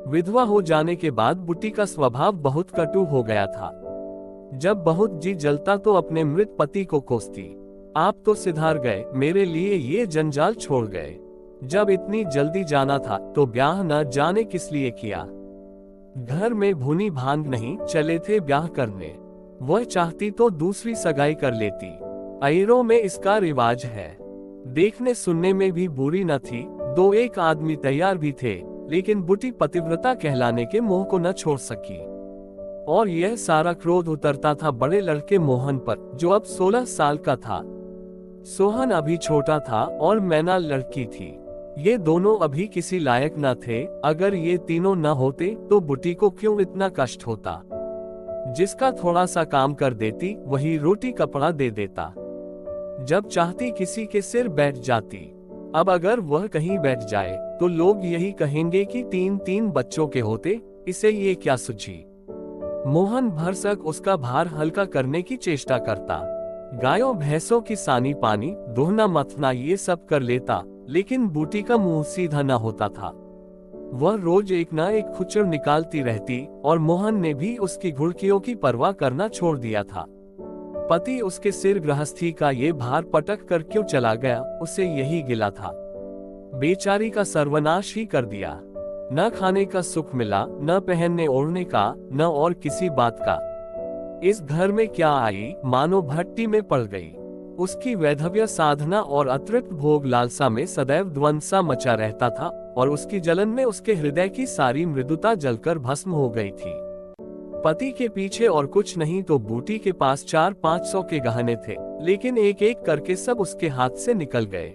विधवा हो जाने के बाद बुटी का स्वभाव बहुत कटु हो गया था। जब बहुत जी जलता तो अपने मृत पति को कोसती, आप तो सिधार गए, मेरे लिए ये जंजाल छोड़ गए। जब इतनी जल्दी जाना था तो ब्याह न जाने किस लिए किया। घर में भुनी भांग नहीं, चले थे ब्याह करने। वह चाहती तो दूसरी सगाई कर लेती। अयरों में इसका रिवाज है। देखने सुनने में भी बुरी न थी। दो एक आदमी तैयार भी थे, लेकिन बुटी पतिव्रता कहलाने के मोह को न छोड़ सकी। और यह सारा क्रोध उतरता था बड़े लड़के मोहन पर, जो अब 16 साल का था। सोहन अभी छोटा था और मैना लड़की थी। ये दोनों अभी किसी लायक न थे। अगर ये तीनों न होते तो बुटी को क्यों इतना कष्ट होता। जिसका थोड़ा सा काम कर देती वही रोटी कपड़ा दे देता। जब चाहती किसी के सिर बैठ जाती। अब अगर वह कहीं बैठ जाए तो लोग यही कहेंगे कि 3-3 बच्चों के होते, इसे ये क्या सूझी। मोहन भरसक उसका भार हल्का करने की चेष्टा करता। गायों भैंसों की सानी पानी दोहना मथना ये सब कर लेता, लेकिन बूटी का मुंह सीधा न होता था। वह रोज एक ना एक खुचर निकालती रहती और मोहन ने भी उसकी घुड़कियों की परवाह करना छोड़ दिया था। पति उसके सिर गृहस्थी का ये भार पटक कर क्यों चला गया, उसे यही गिला था। बेचारी का सर्वनाश ही कर दिया। न खाने का सुख मिला, न पहनने ओढ़ने का, न और किसी बात का। इस घर में क्या आई, मानो भट्टी में पड़ गई। उसकी वैधव्य साधना और अतृप्त भोग लालसा में सदैव द्वंद सा मचा रहता था, और उसकी जलन में उसके हृदय की सारी मृदुता जलकर भस्म हो गई थी। पति के पीछे और कुछ नहीं तो बूटी के पास 400-500 के गहने थे, लेकिन एक एक करके सब उसके हाथ से निकल गए।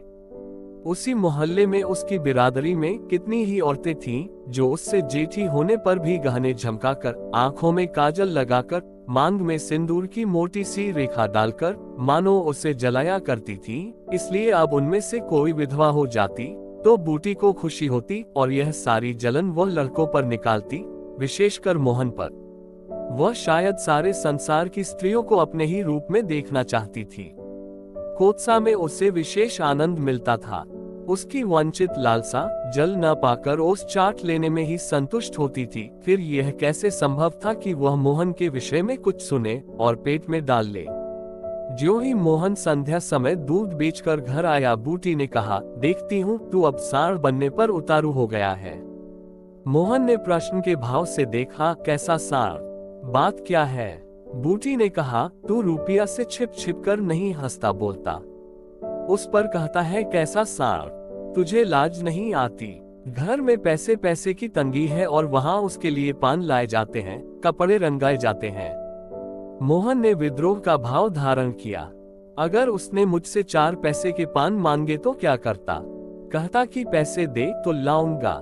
उसी मोहल्ले में उसकी बिरादरी में कितनी ही औरतें थीं, जो उससे जेठी होने पर भी गहने झमकाकर, आंखों में काजल लगाकर, मांग में सिंदूर की मोटी सी रेखा डालकर मानो उसे जलाया करती थी। इसलिए अब उनमें से कोई विधवा हो जाती तो बूटी को खुशी होती, और यह सारी जलन वह लड़कों पर निकालती, विशेषकर मोहन पर। वह शायद सारे संसार की स्त्रियों को अपने ही रूप में देखना चाहती थी। कोत्सा में उसे विशेष आनंद मिलता था। उसकी वंचित लालसा जल न पाकर ओस चाट लेने में ही संतुष्ट होती थी। फिर यह कैसे संभव था कि वह मोहन के विषय में कुछ सुने और पेट में डाल ले। ज्यों ही मोहन संध्या समय दूध बेचकर घर आया, बूटी ने कहा, देखती हूँ तू अब साढ़ बनने पर उतारू हो गया है। मोहन ने प्रश्न के भाव से देखा, कैसा साढ़, बात क्या है। बूटी ने कहा, तू रुपया से छिप छिप कर नहीं हंसता बोलता, उस पर कहता है कैसा साढ़। तुझे लाज नहीं आती। घर में पैसे पैसे की तंगी है और वहाँ उसके लिए पान लाए जाते हैं, कपड़े रंगाए जाते हैं। मोहन ने विद्रोह का भाव धारण किया। अगर उसने मुझसे 4 पैसे के पान मांगे तो क्या करता। कहता कि पैसे दे तो लाऊंगा।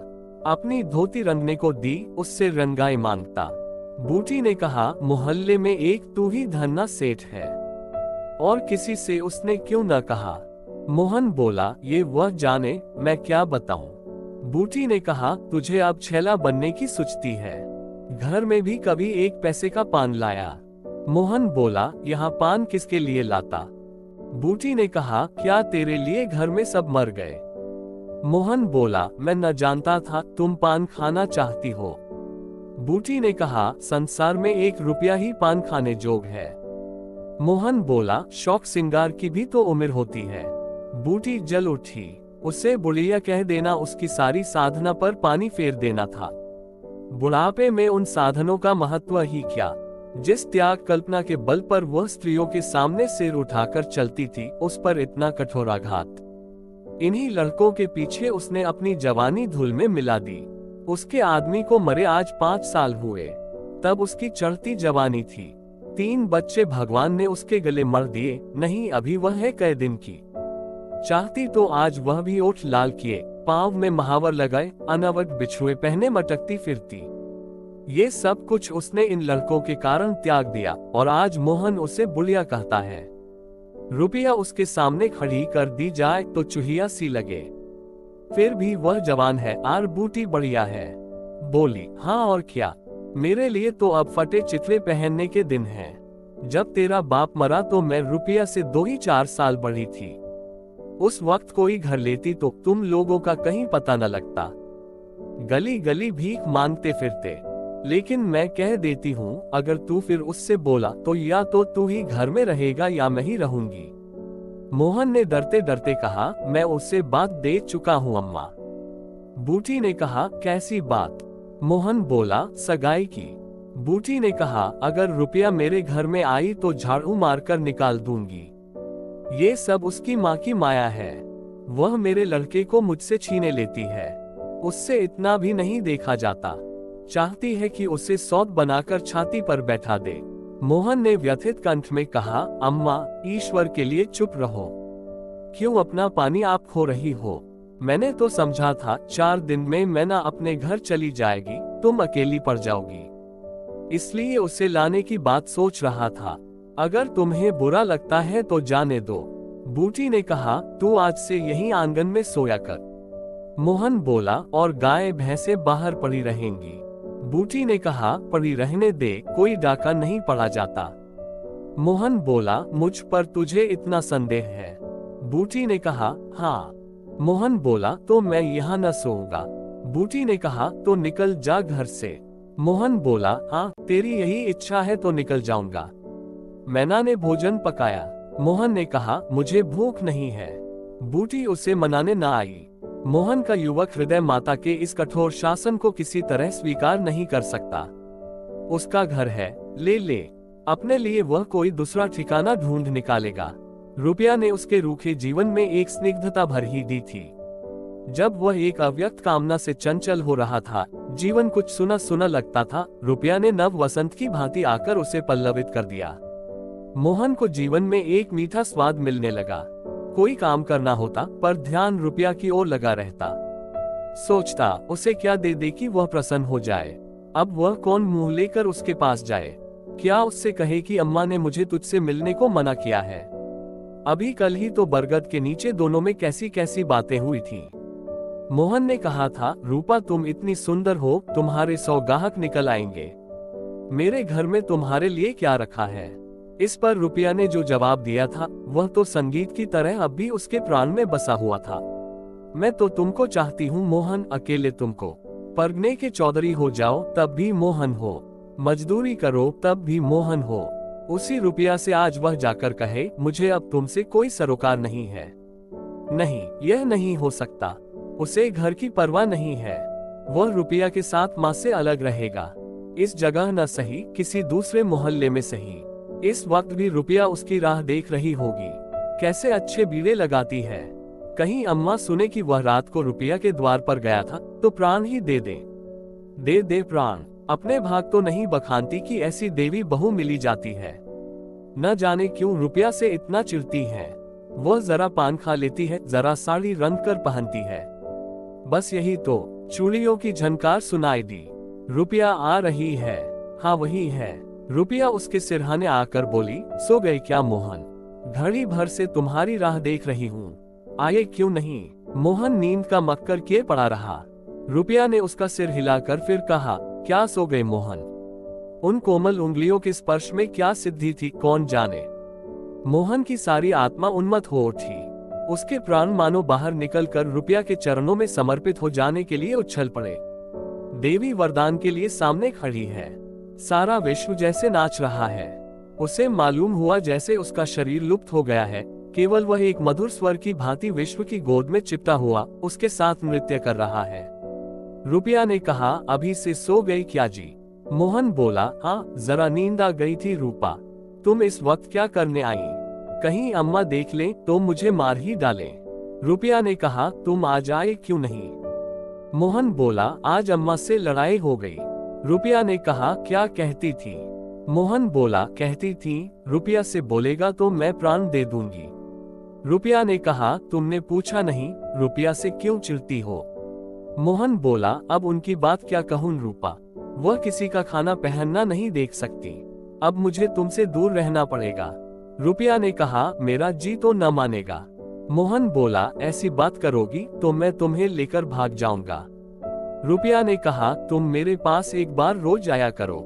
अपनी धोती रंगने को दी, उससे रंगाई मांगता। बूटी ने कहा, मोहल्ले में एक तू ही धन्ना सेठ है, और किसी से उसने क्यों न कहा। मोहन बोला, ये वह जाने, मैं क्या बताऊं। बूटी ने कहा, तुझे अब छैला बनने की सुचती है। घर में भी कभी 1 पैसे का पान लाया। मोहन बोला, यहाँ पान किसके लिए लाता। बूटी ने कहा, क्या तेरे लिए घर में सब मर गए। मोहन बोला, मैं न जानता था तुम पान खाना चाहती हो। बूटी ने कहा, संसार में 1 रुपया ही पान खाने जोग है। मोहन बोला, शौक सिंगार की भी तो उम्र होती है। बूटी जल उठी। उसे बुढ़िया कह देना उसकी सारी साधना पर पानी फेर देना था। बुढ़ापे में उन साधनों का महत्व ही क्या। जिस त्याग कल्पना के बल पर वह स्त्रियों के सामने सिर उठाकर चलती थी, उस पर इतना कठोराघात। इन्हीं लड़कों के पीछे उसने अपनी जवानी धूल में मिला दी। उसके आदमी को मरे आज 5 साल हुए, तब उसकी चढ़ती जवानी थी। 3 बच्चे भगवान ने उसके गले मर दिए, नहीं अभी वह है कै दिन की। चाहती तो आज वह भी ओठ लाल किए, पांव में महावर लगाए, अनावट बिछुए पहने मटकती फिरती। ये सब कुछ उसने इन लड़कों के कारण त्याग दिया, और आज मोहन उसे बुढ़िया कहता है। रुपया उसके सामने खड़ी कर दी जाए तो चूहिया सी लगे। फिर भी वह जवान है और बूटी बढ़िया है। बोली, हाँ और क्या, मेरे लिए तो अब फटे चितले पहनने के दिन हैं। जब तेरा बाप मरा तो मैं रुपया से 2 ही 4 साल बढ़ी थी। उस वक्त कोई घर लेती तो तुम लोगों का कहीं पता न लगता। गली गली भीख मांगते फिरते। लेकिन मैं कह देती हूँ, अगर तू फिर उससे बोला तो या तो तू ही घर में रहेगा या मैं ही रहूंगी। मोहन ने डरते डरते कहा, मैं उससे बात दे चुका हूँ अम्मा। बूटी ने कहा, कैसी बात? मोहन बोला, सगाई की। बूटी ने कहा, अगर रुपया मेरे घर में आई तो झाड़ू मारकर निकाल दूंगी। ये सब उसकी माँ की माया है। वह मेरे लड़के को मुझसे छीने लेती है। उससे इतना भी नहीं देखा जाता। चाहती है कि उसे सौत बनाकर छाती पर बैठा दे। मोहन ने व्यथित कंठ में कहा, अम्मा, ईश्वर के लिए चुप रहो। क्यों अपना पानी आप खो रही हो? मैंने तो समझा था 4 दिन में मैना अपने घर चली जाएगी, तुम अकेली पड़ जाओगी। इसलिए उसे लाने की बात सोच रहा था। अगर तुम्हें बुरा लगता है तो जाने दो। बूटी ने कहा, तू आज से यहीं आंगन में सोया कर। मोहन बोला, और गाय भैंसें बाहर पड़ी रहेंगी। बूटी ने कहा, पड़ी रहने दे, कोई डाका नहीं पड़ा जाता। मोहन बोला, मुझ पर तुझे इतना संदेह है? बूटी ने कहा, हाँ। मोहन बोला, तो मैं यहाँ न सोऊंगा। बूटी ने कहा, तो निकल जा घर से। मोहन बोला, हाँ, तेरी यही इच्छा है तो निकल जाऊंगा। मैना ने भोजन पकाया। मोहन ने कहा, मुझे भूख नहीं है। बूटी उसे मनाने न आई। मोहन का युवक हृदय माता के इस कठोर शासन को किसी तरह स्वीकार नहीं कर सकता। उसका घर है, ले ले। अपने लिए वह कोई दूसरा ठिकाना ढूंढ निकालेगा। रुपया ने उसके रूखे जीवन में एक स्निग्धता भर ही दी थी। जब वह एक अव्यक्त कामना से चंचल हो रहा था, जीवन कुछ सुना सुना लगता था, रुपया ने नव वसंत की भांति आकर उसे पल्लवित कर दिया। मोहन को जीवन में एक मीठा स्वाद मिलने लगा। कोई काम करना होता पर ध्यान रुपया की ओर लगा रहता। सोचता, उसे क्या दे दे कि वह प्रसन्न हो जाए। अब वह कौन मुंह लेकर उसके पास जाए? क्या उससे कहे कि अम्मा ने मुझे तुझसे मिलने को मना किया है? अभी कल ही तो बरगद के नीचे दोनों में कैसी कैसी बातें हुई थी। मोहन ने कहा था, रूपा तुम इतनी सुंदर हो, तुम्हारे 100 ग्राहक निकल आएंगे। मेरे घर में तुम्हारे लिए क्या रखा है? इस पर रुपया ने जो जवाब दिया था, वह तो संगीत की तरह अब भी उसके प्राण में बसा हुआ था। मैं तो तुमको चाहती हूँ मोहन, अकेले तुमको। परगने के चौधरी हो जाओ तब भी मोहन हो, मजदूरी करो तब भी मोहन हो। उसी रुपया से आज वह जाकर कहे, मुझे अब तुमसे कोई सरोकार नहीं है। नहीं, यह नहीं हो सकता। उसे घर की परवाह नहीं है। वह रुपया के साथ माँ से अलग रहेगा। इस जगह न सही, किसी दूसरे मोहल्ले में सही। इस वक्त भी रुपया उसकी राह देख रही होगी। कैसे अच्छे बीड़े लगाती है। कहीं अम्मा सुने कि वह रात को रुपया के द्वार पर गया था तो प्राण ही दे दे। दे दे प्राण। अपने भाग तो नहीं बखानती कि ऐसी देवी बहू मिली जाती है। न जाने क्यों रुपया से इतना चिढ़ती है। वह जरा पान खा लेती है, जरा साड़ी रंग कर पहनती है। बस यही तो। चूड़ियों की झनकार सुनाई दी। रुपया आ रही है। हाँ वही है। रुपया उसके सिरहाने आकर बोली, सो गए क्या मोहन? घड़ी भर से तुम्हारी राह देख रही हूँ, आए क्यों नहीं? मोहन नींद का मक्कर किए पड़ा रहा। रुपया ने उसका सिर हिलाकर फिर कहा, क्या सो गए मोहन? उन कोमल उंगलियों के स्पर्श में क्या सिद्धि थी कौन जाने। मोहन की सारी आत्मा उन्मत्त हो उठी। उसके प्राण मानो बाहर निकलकर रुपया के चरणों में समर्पित हो जाने के लिए उछल पड़े। देवी वरदान के लिए सामने खड़ी है। सारा विश्व जैसे नाच रहा है। उसे मालूम हुआ जैसे उसका शरीर लुप्त हो गया है, केवल वह एक मधुर स्वर की भांति विश्व की गोद में चिपटा हुआ उसके साथ नृत्य कर रहा है। रुपया ने कहा, अभी से सो गई क्या जी? मोहन बोला, हाँ जरा नींद आ गई थी रूपा। तुम इस वक्त क्या करने आई? कहीं अम्मा देख लें तो मुझे मार ही डालें। रुपया ने कहा, तुम आज आए क्यों नहीं? मोहन बोला, आज अम्मा से लड़ाई हो गई। रुपया ने कहा, क्या कहती थी? मोहन बोला, कहती थी रुपया से बोलेगा तो मैं प्राण दे दूंगी। रुपया ने कहा, तुमने पूछा नहीं रुपया से क्यों चिढ़ती हो? मोहन बोला, अब उनकी बात क्या कहूं रूपा, वह किसी का खाना पहनना नहीं देख सकती। अब मुझे तुमसे दूर रहना पड़ेगा। रुपया ने कहा, मेरा जी तो न मानेगा। मोहन बोला, ऐसी बात करोगी तो मैं तुम्हें लेकर भाग जाऊंगा। रुपया ने कहा, तुम मेरे पास एक बार रोज आया करो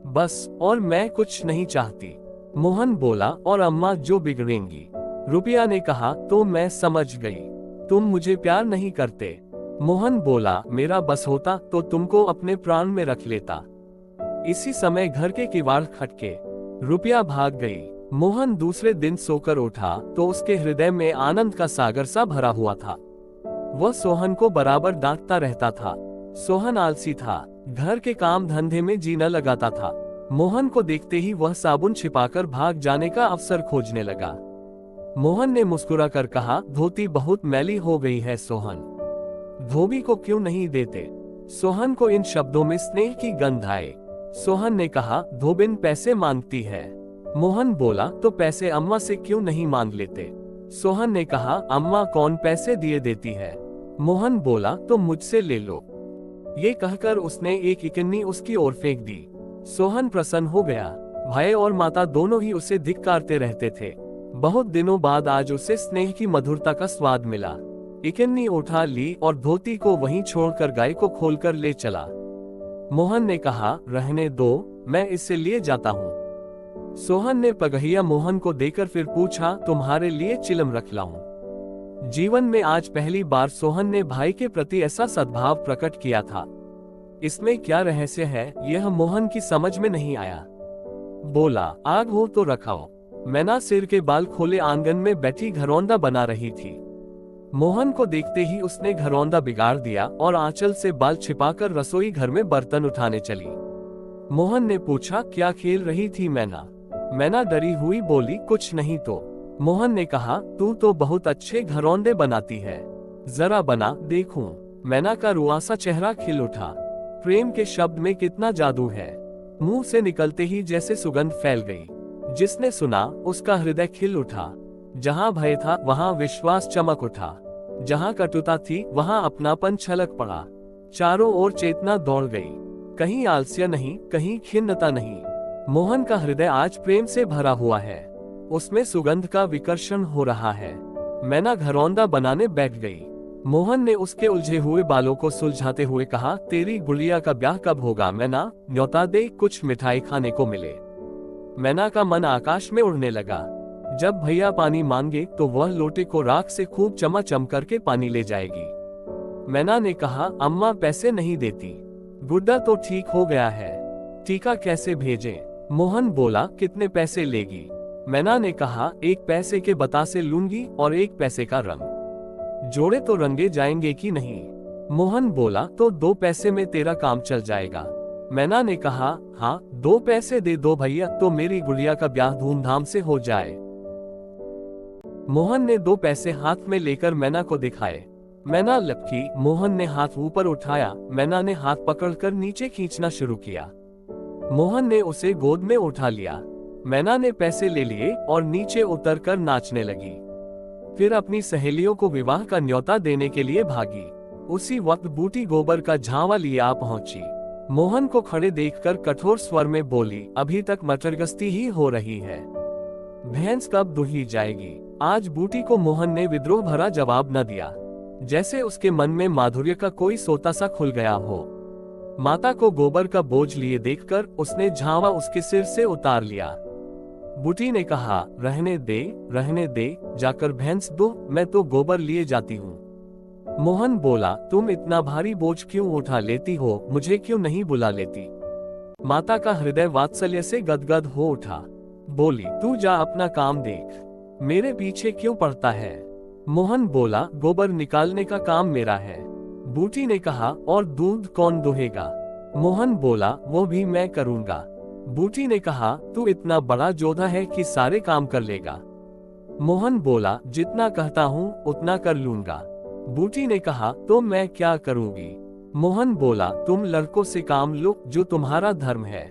बस, और मैं कुछ नहीं चाहती। मोहन बोला, और अम्मा जो बिगड़ेंगी? रुपया ने कहा, तो मैं समझ गई, तुम मुझे प्यार नहीं करते। मोहन बोला, मेरा बस होता तो तुमको अपने प्राण में रख लेता। इसी समय घर के किवाड़ खटके, रुपया भाग गई। मोहन दूसरे दिन सोकर उठा तो उसके हृदय में आनंद का सागर सा भरा हुआ था। वह सोहन को बराबर डांटता रहता था। सोहन आलसी था, घर के काम धंधे में जी न लगाता था। मोहन को देखते ही वह साबुन छिपाकर भाग जाने का अवसर खोजने लगा। मोहन ने मुस्कुराकर कहा, धोती बहुत मैली हो गई है सोहन, धोबी को क्यों नहीं देते। सोहन को इन शब्दों में स्नेह की गंध आई। सोहन ने कहा, धोबिन पैसे मांगती है। मोहन बोला, तो पैसे अम्मा से क्यों नहीं मांग लेते। सोहन ने कहा, अम्मा कौन पैसे दिए देती है। मोहन बोला, तो मुझसे ले लो। ये कहकर उसने एक इकन्नी उसकी ओर फेंक दी। सोहन प्रसन्न हो गया। भाई और माता दोनों ही उसे धिक्कारते रहते थे। बहुत दिनों बाद आज उसे स्नेह की मधुरता का स्वाद मिला। इकन्नी उठा ली और धोती को वहीं छोड़कर गाय को खोलकर ले चला। मोहन ने कहा, रहने दो, मैं इसे लिए जाता हूँ। सोहन ने पगहिया मोहन को देकर फिर पूछा, तुम्हारे लिए चिलम रख लाऊं। जीवन में आज पहली बार सोहन ने भाई के प्रति ऐसा सद्भाव प्रकट किया था। इसमें क्या रहस्य है, यह मोहन की समझ में नहीं आया। बोला, आग हो तो रखाओ। मैना सिर के बाल खोले आंगन में बैठी घरौंदा बना रही थी। मोहन को देखते ही उसने घरौंदा बिगाड़ दिया और आंचल से बाल छिपाकर रसोई घर में बर्तन उठाने चली। मोहन ने पूछा, क्या खेल रही थी मैना। मैना डरी हुई बोली, कुछ नहीं तो। मोहन ने कहा, तू तो बहुत अच्छे घरौंदे बनाती है, जरा बना देखूं। मैना का रुआसा चेहरा खिल उठा। प्रेम के शब्द में कितना जादू है। मुंह से निकलते ही जैसे सुगंध फैल गई। जिसने सुना उसका हृदय खिल उठा। जहां भय था वहां विश्वास चमक उठा। जहां कटुता थी वहां अपनापन छलक पड़ा। चारों ओर चेतना दौड़ गई। कहीं आलस्य नहीं, कहीं खिन्नता नहीं। मोहन का हृदय आज प्रेम से भरा हुआ है। उसमें सुगंध का विकर्षण हो रहा है। मैना घरौंदा बनाने बैठ गई। मोहन ने उसके उलझे हुए बालों को सुलझाते हुए कहा, तेरी गुड़िया का ब्याह कब होगा मैना, न्योता दे, कुछ मिठाई खाने को मिले। मैना का मन आकाश में उड़ने लगा। जब भैया पानी मांगे तो वह लोटे को राख से खूब चमाचम करके पानी ले जाएगी। मैना ने कहा, अम्मा पैसे नहीं देती। गुड्डा तो ठीक हो गया है, टीका कैसे भेजें। मोहन बोला, कितने पैसे लेगी। मैना ने कहा, 1 पैसे के बतासे लूंगी और 1 पैसे का रंग। जोड़े तो रंगे जाएंगे कि नहीं। मोहन बोला, तो 2 पैसे में तेरा काम चल जाएगा। मैना ने कहा, हाँ 2 पैसे दे दो भैया, तो मेरी गुड़िया का ब्याह धूमधाम से हो जाए। मोहन ने 2 पैसे हाथ में लेकर मैना को दिखाए। मैना लपकी। मोहन ने हाथ ऊपर उठाया। मैना ने हाथ पकड़कर नीचे खींचना शुरू किया। मोहन ने उसे गोद में उठा लिया। मैना ने पैसे ले लिए और नीचे उतरकर नाचने लगी। फिर अपनी सहेलियों को विवाह का न्योता देने के लिए भागी। उसी वक्त बूटी गोबर का झावा लिए आ पहुंची। मोहन को खड़े देखकर कठोर स्वर में बोली, अभी तक मटरगश्ती ही हो रही है, भैंस कब दुही जाएगी। आज बूटी को मोहन ने विद्रोह भरा जवाब न दिया, जैसे उसके मन में माधुर्य का कोई सोता सा खुल गया हो। माता को गोबर का बोझ लिए देखकर उसने झावा उसके सिर से उतार लिया। बूटी ने कहा, रहने दे, जाकर भैंस दो, मैं तो गोबर लिए जाती हूँ। मोहन बोला, तुम इतना भारी बोझ क्यों उठा लेती हो, मुझे क्यों नहीं बुला लेती। माता का हृदय वात्सल्य से गदगद हो उठा। बोली, तू जा अपना काम देख, मेरे पीछे क्यों पड़ता है। मोहन बोला, गोबर निकालने का काम मेरा है। बूटी ने कहा, और दूध कौन दुहेगा। मोहन बोला, वो भी मैं करूंगा। बूटी ने कहा, तू इतना बड़ा जोधा है कि सारे काम कर लेगा। मोहन बोला, जितना कहता हूँ उतना कर लूंगा। बूटी ने कहा, तो मैं क्या करूंगी। मोहन बोला, तुम लड़कों से काम लो, जो तुम्हारा धर्म है।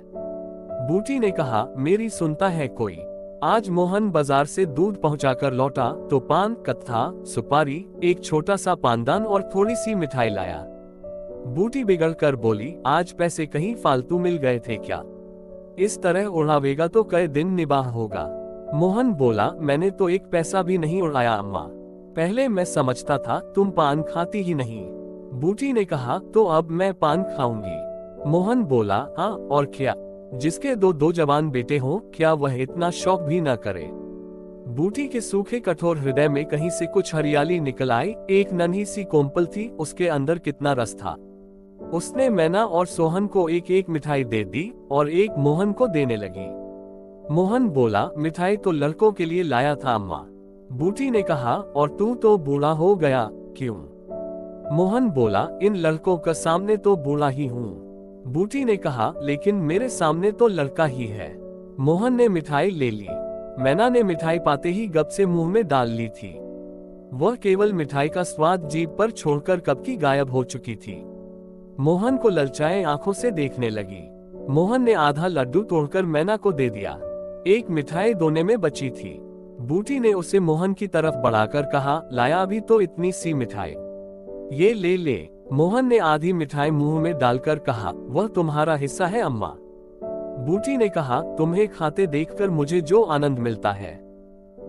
बूटी ने कहा, मेरी सुनता है कोई। आज मोहन बाजार से दूध पहुंचाकर लौटा तो पान, कत्था, सुपारी, एक छोटा सा पानदान और थोड़ी सी मिठाई लाया। बूटी बिगड़ कर बोली, आज पैसे कहीं फालतू मिल गए थे क्या। इस तरह उड़ावेगा तो कई दिन निबाह होगा। मोहन बोला, मैंने तो 1 पैसा भी नहीं उड़ाया अम्मा, पहले मैं समझता था तुम पान खाती ही नहीं। बूटी ने कहा, तो अब मैं पान खाऊंगी। मोहन बोला, हाँ और क्या, जिसके 2 जवान बेटे हों, क्या वह इतना शौक भी न करे। बूटी के सूखे कठोर हृदय में कहीं से कुछ हरियाली निकल आई। एक नन्ही सी कोम्पल थी, उसके अंदर कितना रस था। उसने मैना और सोहन को एक एक मिठाई दे दी और एक मोहन को देने लगी। मोहन बोला, मिठाई तो लड़कों के लिए लाया था अम्मा। बूटी ने कहा, और तू तो बूढ़ा हो गया, क्यों? मोहन बोला, इन लड़कों के सामने तो बूढ़ा ही हूँ। बूटी ने कहा, लेकिन मेरे सामने तो लड़का ही है। मोहन ने मिठाई ले ली। मैना ने मिठाई पाते ही गप से मुंह में डाल ली थी। वह केवल मिठाई का स्वाद जीभ पर छोड़कर कब की गायब हो चुकी थी। मोहन को ललचाए आंखों से देखने लगी। मोहन ने आधा लड्डू तोड़कर मैना को दे दिया। एक मिठाई दोने में बची थी। बूटी ने उसे मोहन की तरफ बढ़ाकर कहा, लाया अभी तो इतनी सी मिठाई, ये ले ले। मोहन ने आधी मिठाई मुंह में डालकर कहा, वह तुम्हारा हिस्सा है अम्मा। बूटी ने कहा, तुम्हें खाते देखकर मुझे जो आनंद मिलता है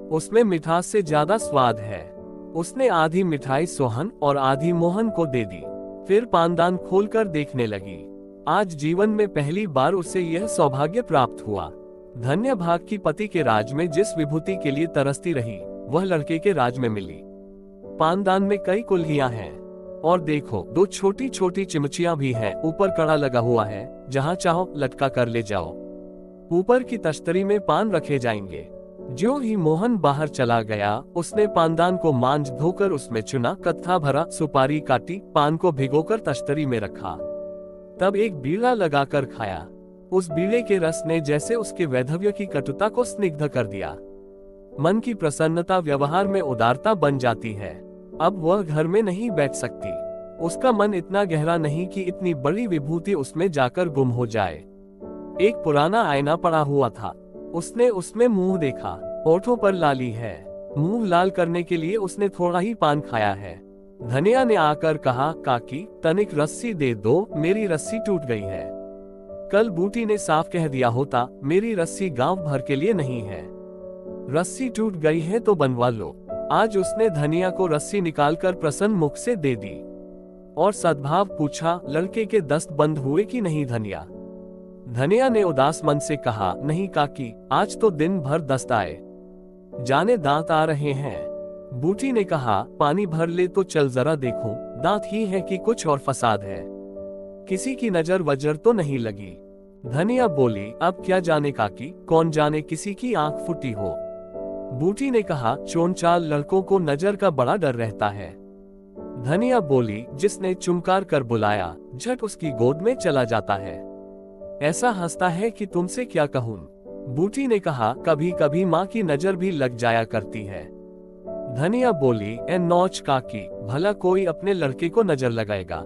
उसमें मिठास से ज्यादा स्वाद है। उसने आधी मिठाई सोहन और आधी मोहन को दे दी, फिर पानदान खोलकर देखने लगी। आज जीवन में पहली बार उसे यह सौभाग्य प्राप्त हुआ। धन्य भाग की पति के राज में जिस विभूति के लिए तरसती रही, वह लड़के के राज में मिली। पानदान में कई कुल्हियां हैं, और देखो, दो छोटी छोटी चिमचियां भी हैं। ऊपर कड़ा लगा हुआ है, जहां चाहो लटका कर ले जाओ। ऊपर की तश्तरी में पान रखे जाएंगे। ज्यों ही मोहन बाहर चला गया, उसने पानदान को मांझ धोकर उसमें चुना, कत्था भरा, सुपारी काटी, पान को भिगोकर तश्तरी में रखा। तब एक बीड़ा लगाकर खाया। उस बीड़े के रस ने जैसे उसके वैधव्य की कटुता को स्निग्ध कर दिया। मन की प्रसन्नता व्यवहार में उदारता बन जाती है। अब वह घर में नहीं बैठ सकती। उसका मन इतना गहरा नहीं कि इतनी बड़ी विभूति उसमें जाकर गुम हो जाए। एक पुराना आईना पड़ा हुआ था। उसने उसमें मुंह देखा। होठों पर लाली है। मुंह लाल करने के लिए उसने थोड़ा ही पान खाया है। धनिया ने आकर कहा, काकी तनिक रस्सी दे दो, मेरी रस्सी टूट गई है। कल बूटी ने साफ कह दिया होता, मेरी रस्सी गांव भर के लिए नहीं है। रस्सी टूट गई है तो बनवा लो। आज उसने धनिया को रस्सी निकालकर प्रसन्न मुख से दे दी और सद्भाव पूछा, लड़के के दस्त बंद हुए कि नहीं धनिया? धनिया ने उदास मन से कहा, नहीं काकी, आज तो दिन भर दस्त आए, जाने दांत आ रहे हैं। बूटी ने कहा, पानी भर ले तो चल जरा देखूं, दांत ही है कि कुछ और फसाद है, किसी की नजर वजर तो नहीं लगी। धनिया बोली, अब क्या जाने काकी, कौन जाने किसी की आंख फूटी हो। बूटी ने कहा, चोनचाल लड़कों को नजर का बड़ा डर रहता है। धनिया बोली, जिसने चुमकार कर बुलाया झट उसकी गोद में चला जाता है, ऐसा हंसता है कि तुमसे क्या कहूं। बूटी ने कहा, कभी कभी माँ की नजर भी लग जाया करती है। धनिया बोली, ए नौच काकी, भला कोई अपने लड़के को नजर लगाएगा?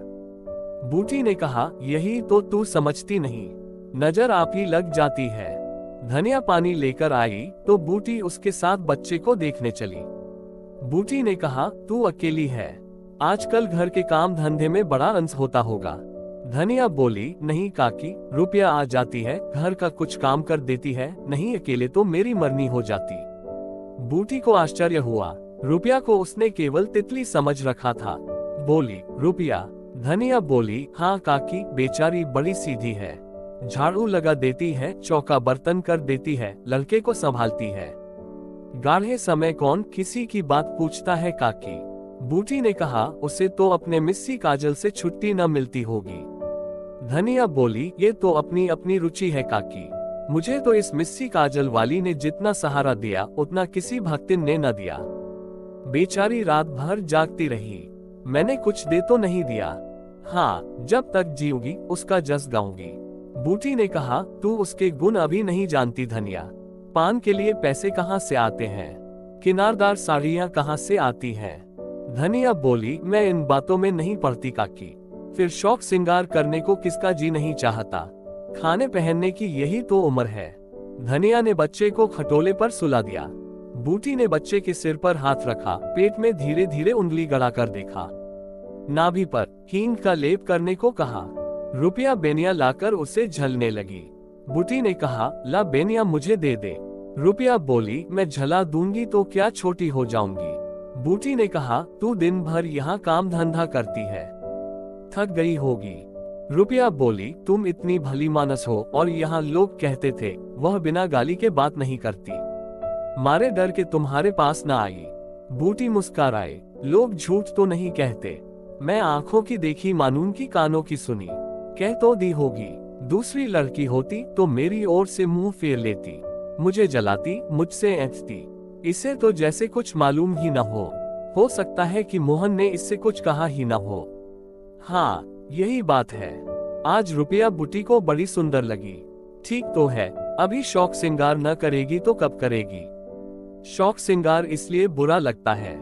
बूटी ने कहा, यही तो तू समझती नहीं, नजर आप ही लग जाती है। धनिया पानी लेकर आई तो बूटी उसके साथ बच्चे को देखने चली। बूटी ने कहा, तू अकेली है, आजकल घर के काम धंधे में बड़ा अंश होता होगा। धनिया बोली, नहीं काकी, रुपया आ जाती है, घर का कुछ काम कर देती है, नहीं अकेले तो मेरी मरनी हो जाती। बूटी को आश्चर्य हुआ। रुपया को उसने केवल तितली समझ रखा था। बोली, रुपया? धनिया बोली, हाँ काकी, बेचारी बड़ी सीधी है, झाड़ू लगा देती है, चौका बर्तन कर देती है, लड़के को संभालती है। गाढ़े समय कौन किसी की बात पूछता है काकी। बूटी ने कहा, उसे तो अपने मिस्सी काजल से छुट्टी न मिलती होगी। धनिया बोली, ये तो अपनी अपनी रुचि है काकी, मुझे तो इस मिस्सी काजल वाली ने जितना सहारा दिया उतना किसी भक्तिन ने न दिया। बेचारी रात भर जागती रही, मैंने कुछ दे तो नहीं दिया। हाँ, जब तक जीऊंगी उसका जस गाऊंगी। बूटी ने कहा, तू उसके गुण अभी नहीं जानती धनिया। पान के लिए पैसे कहाँ से आते हैं, किनारदार साड़ियाँ कहाँ से आती हैं। धनिया बोली, मैं इन बातों में नहीं पड़ती काकी, फिर शौक सिंगार करने को किसका जी नहीं चाहता, खाने पहनने की यही तो उम्र है। धनिया ने बच्चे को खटोले पर सुला दिया। बूटी ने बच्चे के सिर पर हाथ रखा, पेट में धीरे धीरे उंगली गड़ाकर देखा, नाभि पर हींग का लेप करने को कहा। रुपया बेनिया लाकर उसे झलने लगी। बूटी ने कहा, ला बेनिया मुझे दे दे। रुपया बोली, मैं झला दूंगी तो क्या छोटी हो जाऊंगी। बूटी ने कहा, तू दिन भर यहाँ काम धंधा करती है, थक गई होगी। रुपया बोली, तुम इतनी भली मानस हो और यहाँ लोग कहते थे वह बिना गाली के बात नहीं करती। मारे डर के तुम्हारे पास न आई। बूटी मुस्कुराए, लोग झूठ तो नहीं कहते। मैं आंखों की देखी मानून की कानों की सुनी। कह तो दी होगी, दूसरी लड़की होती तो मेरी ओर से मुंह फेर लेती, मुझे जलाती, मुझसे ऐंठती। इसे तो जैसे कुछ मालूम ही न हो सकता है कि मोहन ने इससे कुछ कहा ही न हो। हाँ, यही बात है। आज रुपया बूटी को बड़ी सुंदर लगी। ठीक तो है, अभी शौक श्रृंगार न करेगी तो कब करेगी। शौक श्रृंगार इसलिए बुरा लगता है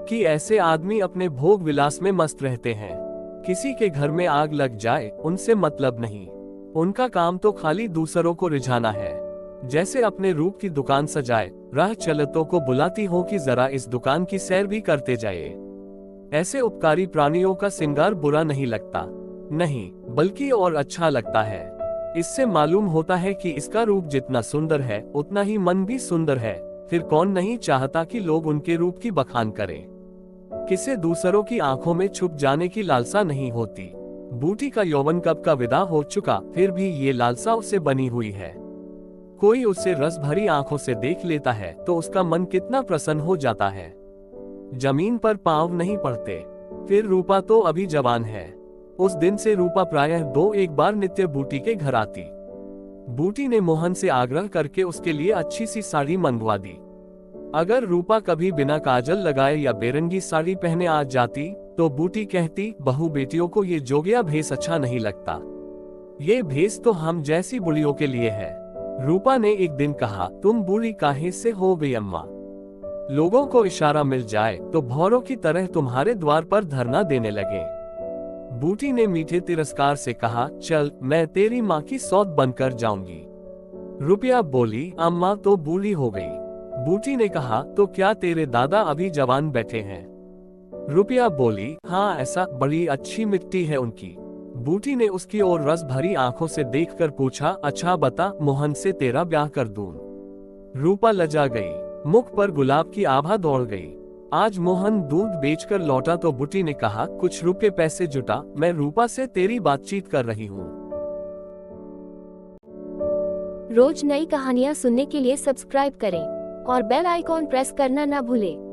कि ऐसे आदमी अपने भोग विलास में मस्त रहते हैं। किसी के घर में आग लग जाए उनसे मतलब नहीं, उनका काम तो खाली दूसरों को रिझाना है। जैसे अपने रूप की दुकान सजाए, राह चलतों को बुलाती हो कि जरा इस दुकान की सैर भी करते जाए। ऐसे उपकारी प्राणियों का श्रृंगार बुरा नहीं लगता, नहीं बल्कि और अच्छा लगता है। इससे मालूम होता है कि इसका रूप जितना सुंदर है उतना ही मन भी सुंदर है। फिर कौन नहीं चाहता कि लोग उनके रूप की बखान करें। किसे दूसरों की आंखों में छुप जाने की लालसा नहीं होती। बूटी का यौवन कब का विदा हो चुका, फिर भी ये लालसा उसे बनी हुई है। कोई उसे रस भरी आंखों से देख लेता है तो उसका मन कितना प्रसन्न हो जाता है। जमीन पर पांव नहीं पड़ते। फिर रूपा तो अभी जवान है। उस दिन से रूपा प्रायः 2-1 बार नित्य बूटी के घर आती। बूटी ने मोहन से आग्रह करके उसके लिए अच्छी सी साड़ी मंगवा दी। अगर रूपा कभी बिना काजल लगाए या बेरंगी साड़ी पहने आ जाती तो बूटी कहती, बहू बेटियों को ये जोगिया भेस अच्छा नहीं लगता, ये भेस तो हम जैसी बुढ़ियों के लिए है। रूपा ने एक दिन कहा, तुम बूढ़ी काहे से हो गई अम्मा? लोगों को इशारा मिल जाए तो भौरों की तरह तुम्हारे द्वार पर धरना देने लगे। बूटी ने मीठे तिरस्कार से कहा, चल मैं तेरी माँ की सौत बनकर जाऊंगी। रुपया बोली, अम्मा तो बूढ़ी हो गई। बूटी ने कहा, तो क्या तेरे दादा अभी जवान बैठे हैं? रुपया बोली, हाँ ऐसा, बड़ी अच्छी मिट्टी है उनकी। बूटी ने उसकी ओर रस भरी आंखों से देखकर पूछा, अच्छा बता, मोहन से तेरा ब्याह कर दूं? रूपा लजा गई, मुख पर गुलाब की आभा दौड़ गई। आज मोहन दूध बेचकर लौटा तो बूटी ने कहा, कुछ रुपए पैसे जुटा, मैं रूपा से तेरी बातचीत कर रही हूँ। रोज नई कहानियाँ सुनने के लिए सब्सक्राइब करें और बेल आइकॉन प्रेस करना न भूलें।